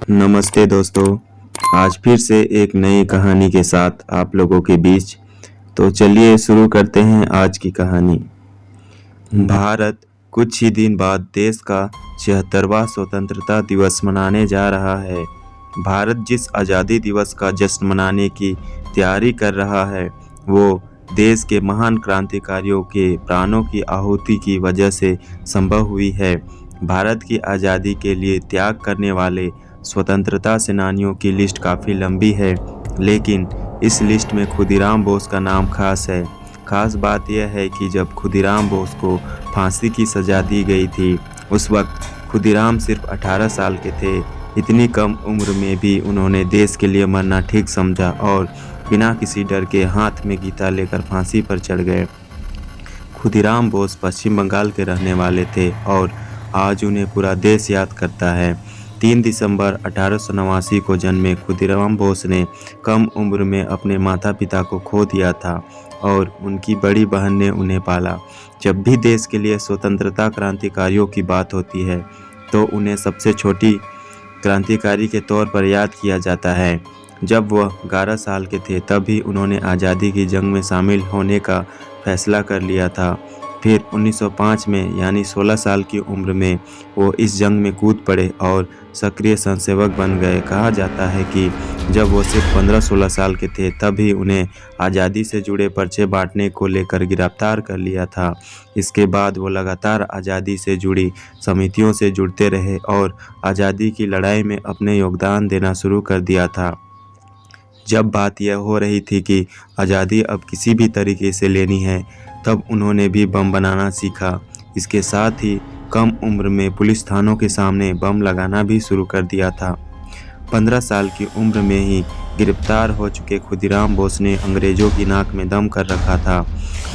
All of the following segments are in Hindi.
नमस्ते दोस्तों। आज फिर से एक नई कहानी के साथ आप लोगों के बीच। तो चलिए शुरू करते हैं आज की कहानी। भारत कुछ ही दिन बाद देश का 76वां स्वतंत्रता दिवस मनाने जा रहा है। भारत जिस आज़ादी दिवस का जश्न मनाने की तैयारी कर रहा है वो देश के महान क्रांतिकारियों के प्राणों की आहुति की वजह से संभव हुई है। भारत की आज़ादी के लिए त्याग करने वाले स्वतंत्रता सेनानियों की लिस्ट काफ़ी लंबी है, लेकिन इस लिस्ट में खुदीराम बोस का नाम खास है। खास बात यह है कि जब खुदीराम बोस को फांसी की सज़ा दी गई थी उस वक्त खुदीराम सिर्फ 18 साल के थे। इतनी कम उम्र में भी उन्होंने देश के लिए मरना ठीक समझा और बिना किसी डर के हाथ में गीता लेकर फांसी पर चढ़ गए। खुदीराम बोस पश्चिम बंगाल के रहने वाले थे और आज उन्हें पूरा देश याद करता है। 3 दिसंबर 1889 को जन्मे खुदीराम बोस ने कम उम्र में अपने माता पिता को खो दिया था और उनकी बड़ी बहन ने उन्हें पाला। जब भी देश के लिए स्वतंत्रता क्रांतिकारियों की बात होती है तो उन्हें सबसे छोटी क्रांतिकारी के तौर पर याद किया जाता है। जब वह 11 साल के थे तब ही उन्होंने आज़ादी की जंग में शामिल होने का फैसला कर लिया था। फिर 1905 में यानी 16 साल की उम्र में वो इस जंग में कूद पड़े और सक्रिय स्वयंसेवक बन गए। कहा जाता है कि जब वो सिर्फ 15-16 साल के थे तब ही उन्हें आज़ादी से जुड़े पर्चे बांटने को लेकर गिरफ्तार कर लिया था। इसके बाद वो लगातार आज़ादी से जुड़ी समितियों से जुड़ते रहे और आज़ादी की लड़ाई में अपने योगदान देना शुरू कर दिया था। जब बात यह हो रही थी कि आज़ादी अब किसी भी तरीके से लेनी है तब उन्होंने भी बम बनाना सीखा। इसके साथ ही कम उम्र में पुलिस थानों के सामने बम लगाना भी शुरू कर दिया था। 15 साल की उम्र में ही गिरफ्तार हो चुके खुदीराम बोस ने अंग्रेज़ों की नाक में दम कर रखा था।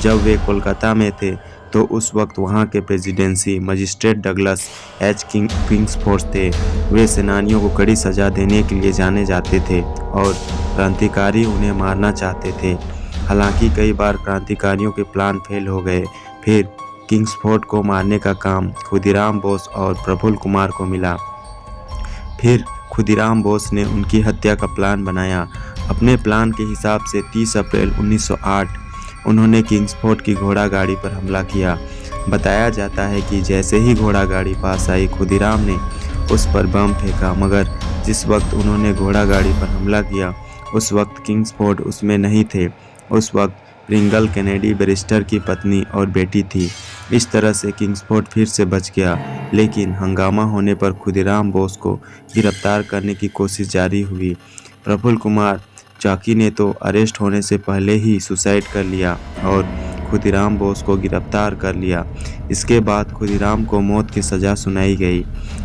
जब वे कोलकाता में थे तो उस वक्त वहां के presidency magistrate Douglas H Kingsford थे। वे सेनानियों को कड़ी सज़ा देने के लिए जाने जाते थे और क्रांतिकारी उन्हें मारना चाहते थे। हालांकि कई बार क्रांतिकारियों के प्लान फेल हो गए। फिर किंग्सफोर्ड को मारने का काम खुदीराम बोस और प्रफुल्ल कुमार को मिला। फिर खुदीराम बोस ने उनकी हत्या का प्लान बनाया। अपने प्लान के हिसाब से 30 अप्रैल 1908 उन्होंने किंग्सफोर्ड की घोड़ा गाड़ी पर हमला किया। बताया जाता है कि जैसे ही घोड़ा गाड़ी पास आई खुदीराम ने उस पर बम फेंका, मगर जिस वक्त उन्होंने घोड़ा गाड़ी पर हमला किया उस वक्त किंग्सफोर्ड उसमें नहीं थे। उस वक्त प्रिंगल कैनेडी बैरिस्टर की पत्नी और बेटी थी। इस तरह से किंग्सफोर्ड फिर से बच गया, लेकिन हंगामा होने पर खुदीराम बोस को गिरफ्तार करने की कोशिश जारी हुई। प्रफुल्ल कुमार चाकी ने तो अरेस्ट होने से पहले ही सुसाइड कर लिया और खुदीराम बोस को गिरफ्तार कर लिया। इसके बाद खुदीराम को मौत की सज़ा सुनाई गई।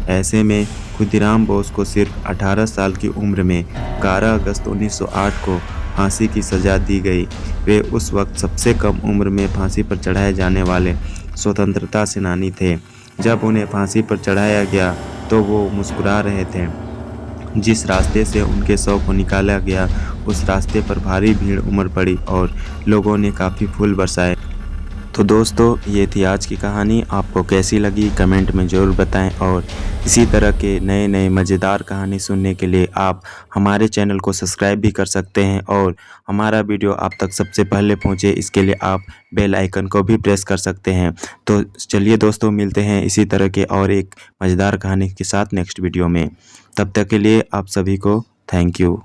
ऐसे में खुदीराम बोस को सिर्फ 18 साल की उम्र में 11 अगस्त 1908 को फांसी की सज़ा दी गई। वे उस वक्त सबसे कम उम्र में फांसी पर चढ़ाए जाने वाले स्वतंत्रता सेनानी थे। जब उन्हें फांसी पर चढ़ाया गया तो वो मुस्कुरा रहे थे। जिस रास्ते से उनके शव को निकाला गया उस रास्ते पर भारी भीड़ उमड़ पड़ी और लोगों ने काफ़ी फूल बरसाए। तो दोस्तों, ये थी आज की कहानी। आपको कैसी लगी कमेंट में ज़रूर बताएं और इसी तरह के नए नए मज़ेदार कहानी सुनने के लिए आप हमारे चैनल को सब्सक्राइब भी कर सकते हैं और हमारा वीडियो आप तक सबसे पहले पहुंचे इसके लिए आप बेल आइकन को भी प्रेस कर सकते हैं। तो चलिए दोस्तों, मिलते हैं इसी तरह के और एक मज़ेदार कहानी के साथ नेक्स्ट वीडियो में। तब तक के लिए आप सभी को थैंक यू।